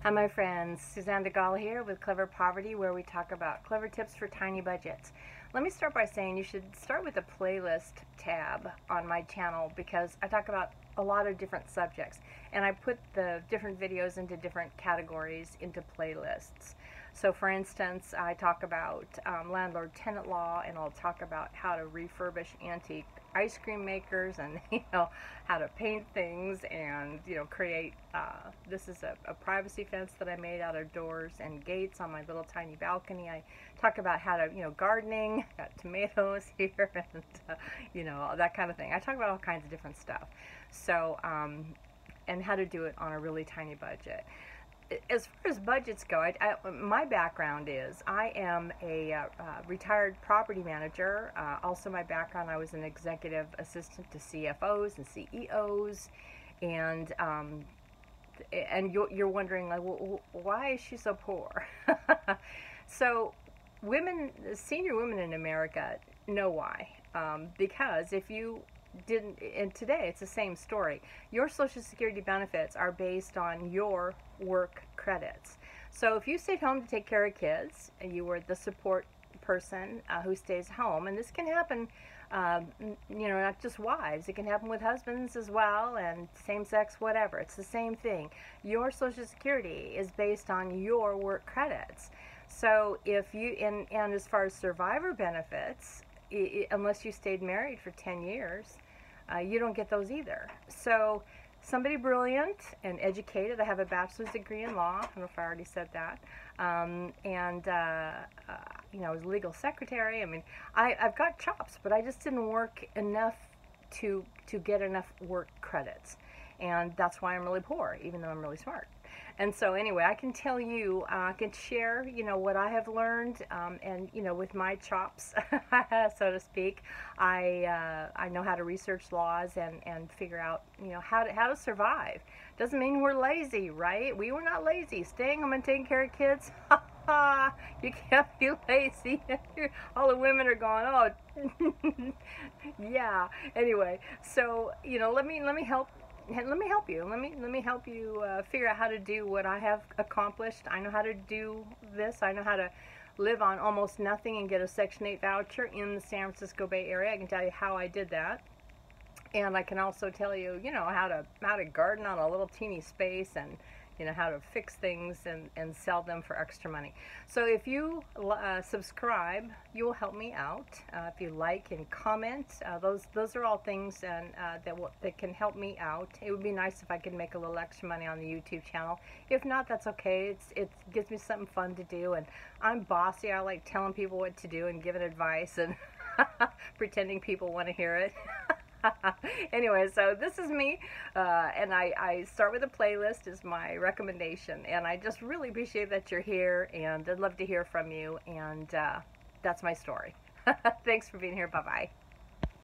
Hi my friends, Suzanne DeGaulle here with Clever Poverty, where we talk about clever tips for tiny budgets. Let me start by saying you should start with the playlist tab on my channel because I talk about a lot of different subjects and I put the different videos into different categories into playlists. So for instance, I talk about landlord-tenant law, and I'll talk about how to refurbish antique ice cream makers, and how to paint things, and create this is a privacy fence that I made out of doors and gates on my little tiny balcony. I talk about how to gardening, got tomatoes here, and that kind of thing. I talk about all kinds of different stuff. So and how to do it on a really tiny budget. As far as budgets go, my background is I am a retired property manager. Also, my background, I was an executive assistant to CFOs and CEOs, and you're wondering, like, well, why is she so poor? So, senior women in America know why. Because if you didn't, and today it's the same story. Your Social Security benefits are based on your work credits. So if you stayed home to take care of kids, and you were the support person who stays home, and this can happen, not just wives, it can happen with husbands as well, and same-sex, whatever. It's the same thing. Your Social Security is based on your work credits. So if you, and as far as survivor benefits, unless you stayed married for 10 years, you don't get those either. So somebody brilliant and educated, I have a bachelor's degree in law, I don't know if I already said that, I was a legal secretary. I mean, I've got chops, but I just didn't work enough to get enough work credits. And that's why I'm really poor, even though I'm really smart. And so anyway, I can tell you, I can share, what I have learned, and with my chops, so to speak, I know how to research laws and figure out, how to survive. Doesn't mean we're lazy, right? We were not lazy. Staying home and taking care of kids, you can't be lazy. All the women are going, oh, yeah. Anyway, so let me help. Let me help you. Let me help you figure out how to do what I have accomplished. I know how to do this. I know how to live on almost nothing and get a Section 8 voucher in the San Francisco Bay Area. I can tell you how I did that, and I can also tell you, how to garden on a little teeny space, and how to fix things and sell them for extra money. So if you subscribe, you will help me out. If you like and comment, those are all things that can help me out. It would be nice if I could make a little extra money on the YouTube channel. If not, that's okay. It gives me something fun to do, and I'm bossy. I like telling people what to do and giving advice and pretending people want to hear it. Anyway, so this is me, and I start with a playlist as my recommendation, and I just really appreciate that you're here, and I'd love to hear from you, and that's my story. Thanks for being here. Bye-bye.